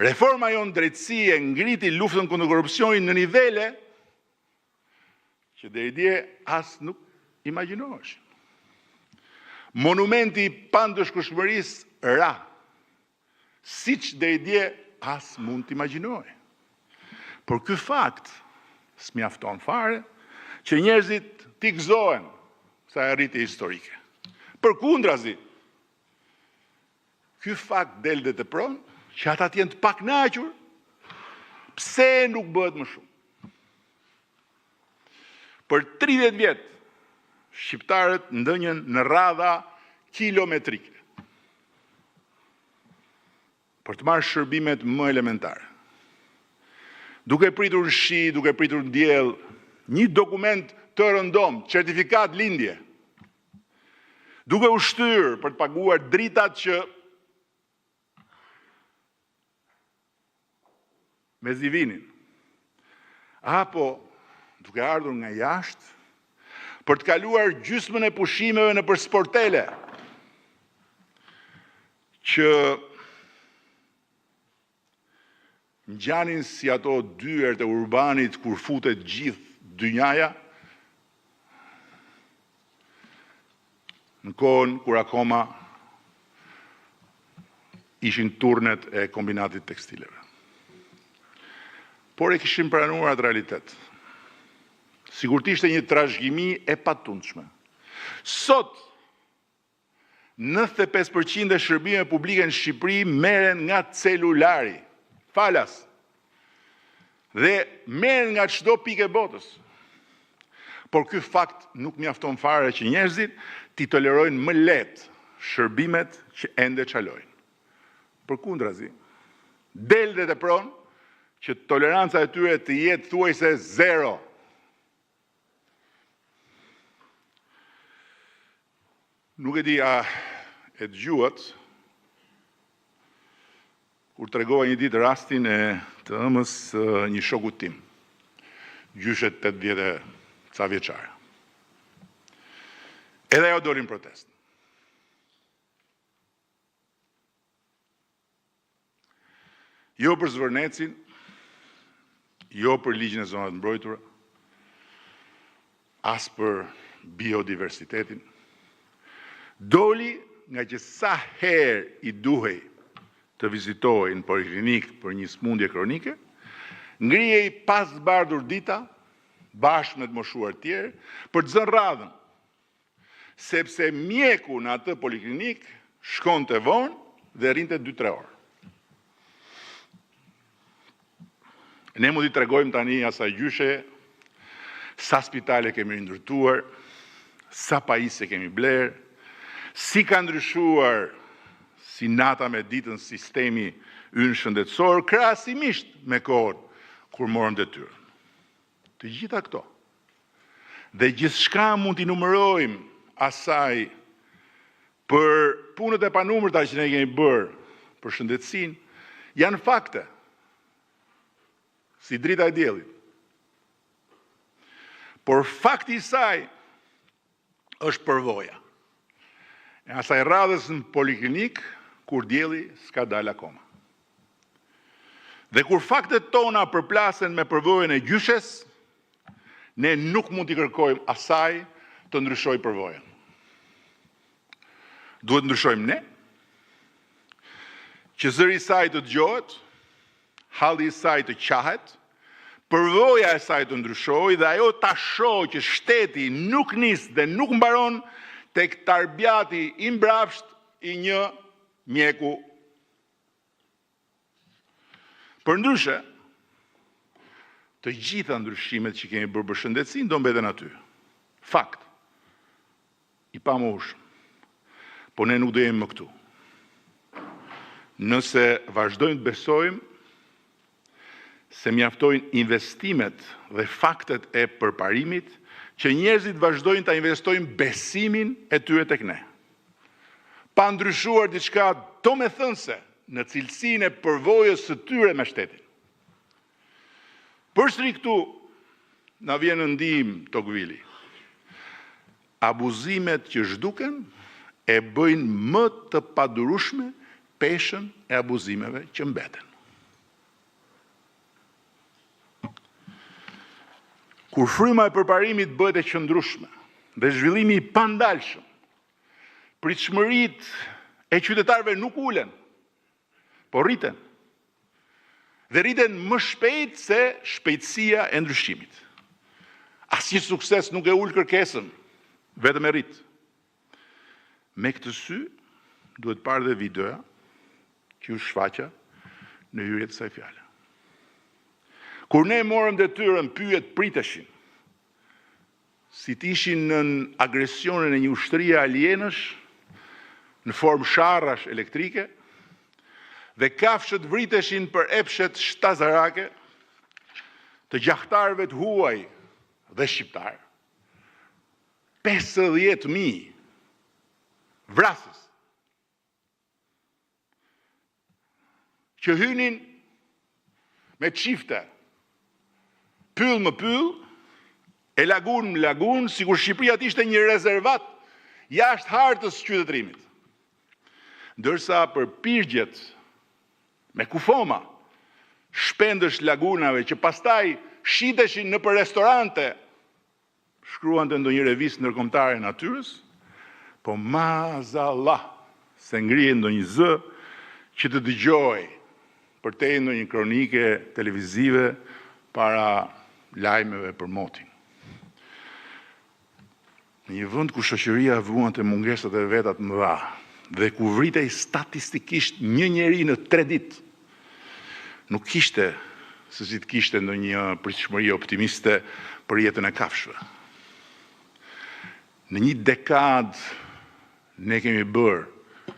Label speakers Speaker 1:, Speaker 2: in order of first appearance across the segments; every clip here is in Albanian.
Speaker 1: Reforma jonë drejtësie ngriti luftën kundër korrupsionit në nivele që deri dje as nuk imagjinoheshin. Monumenti i pandëshkueshmërisë ra, siç deri dje as mund të imagjinohej. Por ky fakt s'mjafton fare që njerëzit t'i gëzohen sa arritje historike. Përkundrazi, ky fakt del dhe të pronë që ata t'jenë të pakënaqur, pse nuk bëhet më shumë. Për 30 vjet, shqiptarët ndënjen në radha kilometrike për të marrë shërbimet më elementare. Duke pritur shi, duke pritur diell, një dokument të rëndom, certifikat lindje, duke u shtyrë për të paguar dritat që me zivinin, apo duke ardhur nga jashtë për të kaluar gjysmën e pushimeve në për sportele, që ngjanin si ato dyert e urbanit kur futet gjithë dynjaja, në kohën kur akoma ishin turnet e kombinatit tekstileve. Por e kishin pranuar atë realitet. Sigurt ishte një trashëgimi e patundshme. Sot, 95% e shërbime publike në Shqipëri merren nga celulari, falas, dhe merren nga çdo pikë e botës. Por ky fakt nuk mjafton fare që njerëzit t'i tolerojnë më lehtë shërbimet që ende çalojnë. Përkundrazi, del dhe të pronë që toleranca e tyre të jetë thuajse zero. Nuk e di a e dëgjuat kur tregova një ditë rastin e të ëmës një shokut tim, gjyshet 80 ca vjeçare. Edhe ajo doli në protestë. Jo për zvërnecin, jo për ligjin e zonave të mbrojtura, as për biodiversitetin. Doli nga që sa herë i duhej të vizitohej në poliklinik për një smundje kronike, ngrihej pas zbardhur dita, bashkë me të moshuar tjerë, për të zënë radhën, sepse mjeku në atë poliklinik shkonte vonë dhe rinte 2-3 orë. Ne mund t'i tregojmë tani asaj gjyshe sa spitale kemi ndërtuar, sa pajisje kemi blerë, si ka ndryshuar si nata me ditën sistemi ynë shëndetësor, krahasimisht me kohën kur morëm detyrën. Të gjitha këto. Dhe gjithçka mund t'i numërojmë asaj për punët e panumërta që ne kemi bërë për shëndetësinë, janë fakte. Si drita e diellit. Por fakti i saj është përvoja. E asaj radhës në poliklinik, kur dielli s'ka dalë akoma. Dhe kur faktet tona përplasen me përvojën e gjyshes, ne nuk mund t'i kërkojmë asaj të ndryshojë përvojën. Duhet ndryshojmë ne, që zëri i saj të dëgjohet, halli i saj të qahet, përvoja e saj të ndryshojë dhe ajo ta shohë që shteti nuk nis dhe nuk mbaron tek tarbjati i mbrapsht i një mjeku. Përndryshe, të gjitha ndryshimet që kemi bërë për shëndetësinë do mbeten aty. Fakt. I pamoshëm. Po ne nuk do jemi më këtu. Nëse vazhdojmë të besojmë se mjaftojnë investimet dhe faktet e përparimit, që njerëzit vazhdojnë ta investojnë besimin e tyre tek ne. Pa ndryshuar diçka domethënëse në cilësinë e përvojës së tyre me shtetin. Përsëri këtu na vjen në ndihmë Tocqueville. Abuzimet që zhduken e bëjnë më të padurueshme peshën e abuzimeve që mbeten. Kur fryma e përparimit bëhet e qëndrueshme dhe zhvillimi i pandalshëm, pritshmëritë e qytetarëve nuk ulen, po rriten. Dhe rriten më shpejt se shpejtësia e ndryshimit. Asnjë sukses nuk e ul kërkesën, vetëm e rrit. Me këtë sy, duhet parë dhe videoja që u shfaqa në hyrje të kësaj fjale. Kur ne morëm detyrën, pyet priteshin, si t'ishin në agresionin e një ushtrie alienësh në formë sharrash elektrike, dhe kafshët vriteshin për epshet shtazarake të gjahtarëve të huaj dhe shqiptar. 50.000 vrasës që hynin me çifte, pyll më pyll, e lagun më lagun, sikur Shqipëria ishte një rezervat jashtë hartës qytetërimit. Ndërsa për pirgjet me kufoma, shpendësh lagunave që pastaj shiteshin në për restorante, shkruan të ndonjë revistë ndërkombëtare e natyrës, po maazallah, se ngrihen ndonjë zë që të dëgjoj përtej ndonjë kronike televizive para lajmeve për motin. Në një vend ku shoqëria vuan të mungesat e veta të mëdha dhe ku vritej statistikisht një njeri në 3 ditë, nuk kishte se si të kishte ndonjë pritshmëri optimiste për jetën e kafshëve. Në një dekadë ne kemi bërë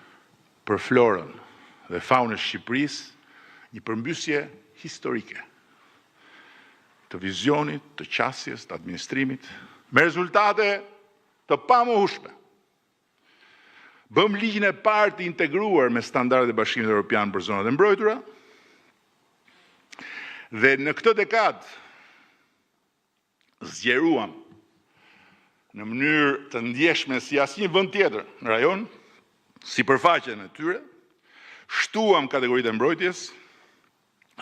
Speaker 1: për florën dhe faunën e Shqipërisë një përmbysje historike të vizionit, të qasjes, të administrimit, me rezultate të pamohueshme. Bëm ligjin e parë të integruar me standardet e Bashkimit Evropian për zonat e mbrojtura, dhe në këtë dekadë zgjeruam në mënyrë të ndjeshme si asnjë vend tjetër në rajon, sipërfaqen e tyre, shtuam kategoritë e mbrojtjes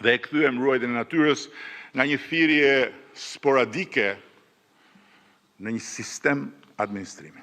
Speaker 1: dhe e kthyem ruajtjen e natyrës nga një thirrje sporadike në një sistem administrimi.